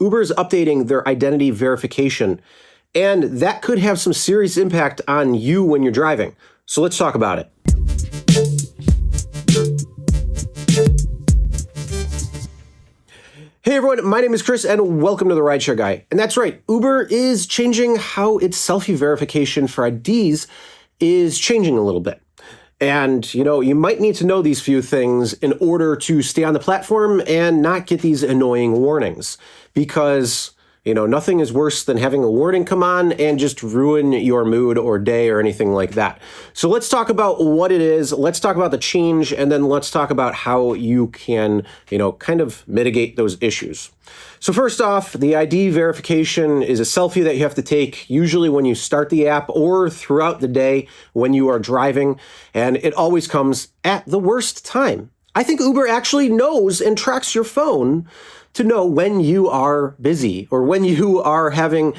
Uber's updating their identity verification, and that could have some serious impact on you when you're driving. So let's talk about it. Hey everyone, my name is Chris and welcome to the Rideshare Guy. And that's right, Uber is changing how its selfie verification for IDs is changing a little bit. And, you might need to know these few things in order to stay on the platform and not get these annoying warnings. Because, nothing is worse than having a warning come on and just ruin your mood or day or anything like that. So let's talk about what it is. Let's talk about the change, and then let's talk about how you can, kind of mitigate those issues. So first off, the ID verification is a selfie that you have to take usually when you start the app or throughout the day when you are driving, and it always comes at the worst time. I think Uber actually knows and tracks your phone to know when you are busy or when you are having,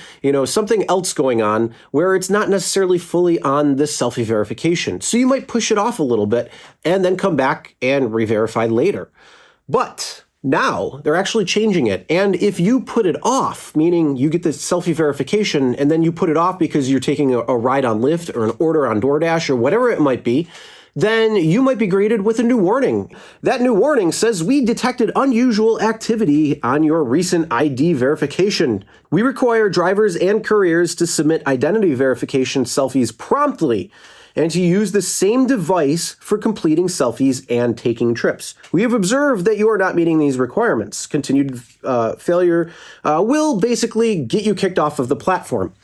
something else going on where it's not necessarily fully on the selfie verification. So you might push it off a little bit and then come back and re-verify later. But now they're actually changing it. And if you put it off, meaning you get the selfie verification and then you put it off because you're taking a ride on Lyft or an order on DoorDash or whatever it might be, then you might be greeted with a new warning. That new warning says, we detected unusual activity on your recent ID verification. We require drivers and couriers to submit identity verification selfies promptly and to use the same device for completing selfies and taking trips. We have observed that you are not meeting these requirements. Continued failure will basically get you kicked off of the platform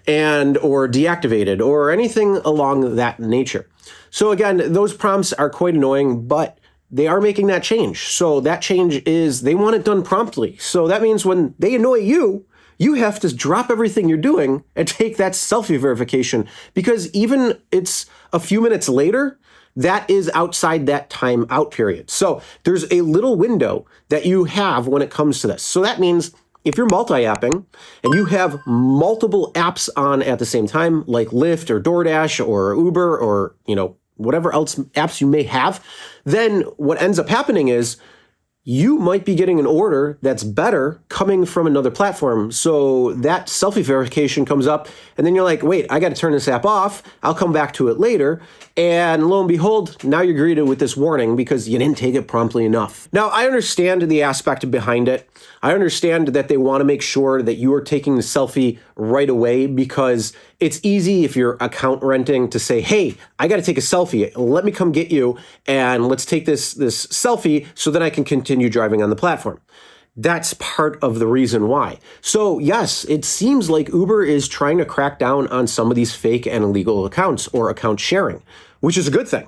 or deactivated or anything along that nature. So again, those prompts are quite annoying, but they are making that change. So that change is they want it done promptly. So that means when they annoy you, you have to drop everything you're doing and take that selfie verification, because even it's a few minutes later, that is outside that time out period. So there's a little window that you have when it comes to this. So that means if you're multi-apping and you have multiple apps on at the same time, like Lyft or DoorDash or Uber or, whatever else apps you may have, then what ends up happening is you might be getting an order that's better coming from another platform. So that selfie verification comes up and then you're like, wait, I got to turn this app off. I'll come back to it later. And lo and behold, now you're greeted with this warning because you didn't take it promptly enough. Now, I understand the aspect behind it. I understand that they want to make sure that you are taking the selfie right away because it's easy if you're account renting to say, hey, I got to take a selfie. Let me come get you and let's take this selfie so that I can continue driving on the platform. That's part of the reason why. So yes, it seems like Uber is trying to crack down on some of these fake and illegal accounts or account sharing, which is a good thing,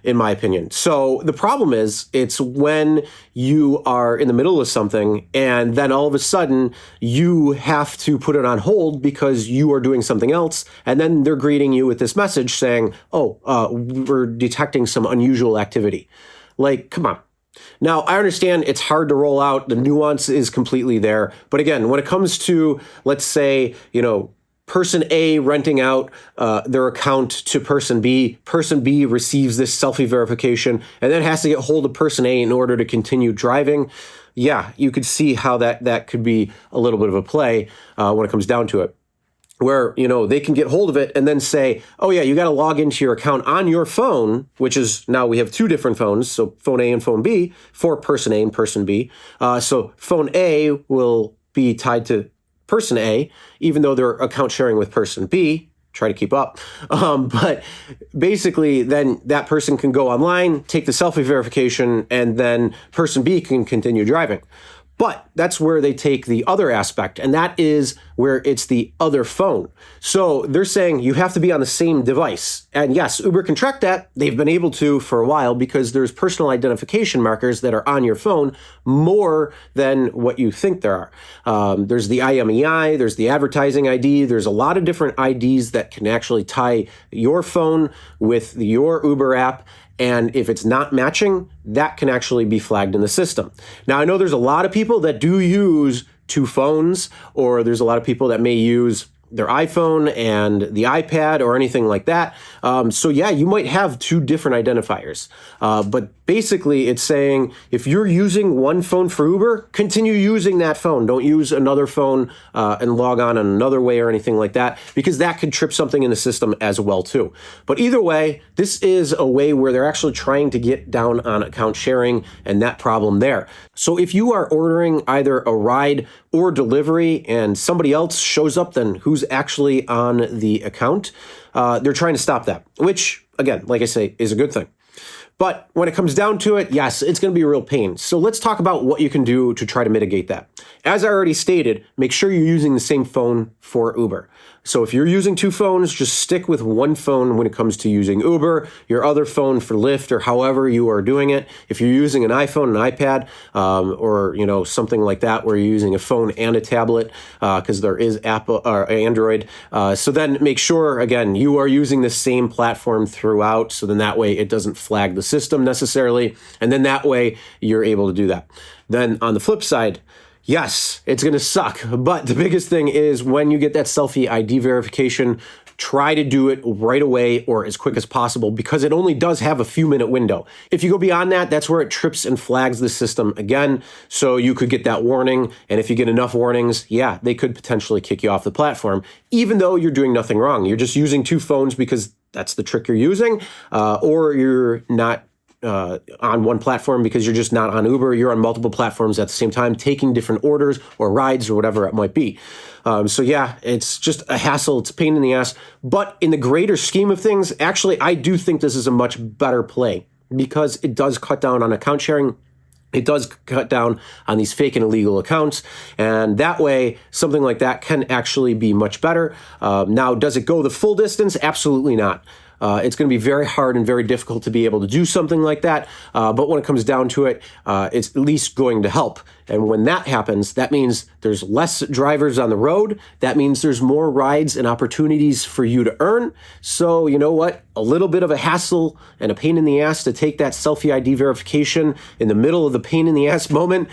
in my opinion. So the problem is it's when you are in the middle of something and then all of a sudden you have to put it on hold because you are doing something else. And then they're greeting you with this message saying, we're detecting some unusual activity. Like, come on. Now, I understand it's hard to roll out. The nuance is completely there. But again, when it comes to, let's say, person A renting out their account to person B receives this selfie verification and then has to get hold of person A in order to continue driving. Yeah, you could see how that could be a little bit of a play when it comes down to it, where, they can get hold of it and then say, oh yeah, you got to log into your account on your phone, which is now we have two different phones. So phone A and phone B for person A and person B. So phone A will be tied to person A, even though they're account sharing with person B. Try to keep up. But basically, then that person can go online, take the selfie verification, and then person B can continue driving. But that's where they take the other aspect, and that is where it's the other phone. So they're saying you have to be on the same device. And yes, Uber can track that. They've been able to for a while because there's personal identification markers that are on your phone more than what you think there are. There's the IMEI, there's the advertising ID, there's a lot of different IDs that can actually tie your phone with your Uber app. And if it's not matching, that can actually be flagged in the system. Now, I know there's a lot of people that do use two phones, or there's a lot of people that may use their iPhone and the iPad or anything like that. So yeah, you might have two different identifiers. But basically it's saying if you're using one phone for Uber, continue using that phone. Don't use another phone and log on in another way or anything like that, because that could trip something in the system as well too. But either way, this is a way where they're actually trying to get down on account sharing and that problem there. So if you are ordering either a ride or delivery and somebody else shows up, then who's actually on the account? They're trying to stop that, which, again, like I say, is a good thing. But when it comes down to it, yes, it's going to be a real pain. So let's talk about what you can do to try to mitigate that. As I already stated, make sure you're using the same phone for Uber. So if you're using two phones, just stick with one phone when it comes to using Uber, your other phone for Lyft, or however you are doing it. If you're using an iPhone, an iPad, or something like that, where you're using a phone and a tablet, because there is Apple or Android. So then make sure, again, you are using the same platform throughout. So then that way it doesn't flag the system necessarily, and then that way you're able to do that. Then on the flip side, yes, it's going to suck, but the biggest thing is when you get that selfie ID verification, try to do it right away or as quick as possible, because it only does have a few-minute window. If you go beyond that, that's where it trips and flags the system again, so you could get that warning, and if you get enough warnings, yeah, they could potentially kick you off the platform, even though you're doing nothing wrong. You're just using two phones because that's the trick you're using, or you're not on one platform because you're just not on Uber. You're on multiple platforms at the same time, taking different orders or rides or whatever it might be. So yeah, it's just a hassle. It's a pain in the ass. But in the greater scheme of things, actually, I do think this is a much better play because it does cut down on account sharing. It does cut down on these fake and illegal accounts, and that way, something like that can actually be much better. Now, does it go the full distance? Absolutely not. It's going to be very hard and very difficult to be able to do something like that, but when it comes down to it, it's at least going to help. And when that happens, that means there's less drivers on the road. That means there's more rides and opportunities for you to earn. So you know what? A little bit of a hassle and a pain in the ass to take that selfie ID verification in the middle of the pain in the ass moment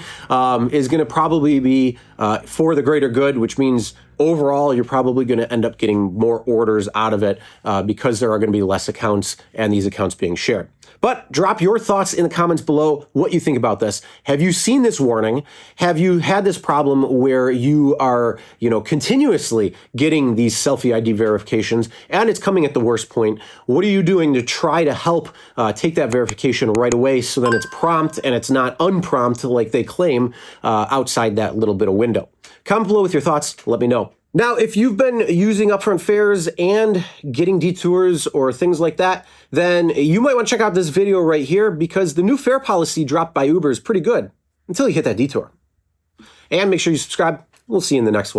is going to probably be for the greater good, which means overall, you're probably going to end up getting more orders out of it because there are going to be less accounts and these accounts being shared. But drop your thoughts in the comments below what you think about this. Have you seen this warning? Have you had this problem where you are, continuously getting these selfie ID verifications and it's coming at the worst point? What are you doing to try to help take that verification right away so then it's prompt and it's not unprompt like they claim outside that little bit of window? Comment below with your thoughts. Let me know. Now, if you've been using upfront fares and getting detours or things like that, then you might want to check out this video right here because the new fare policy dropped by Uber is pretty good until you hit that detour. And make sure you subscribe. We'll see you in the next one.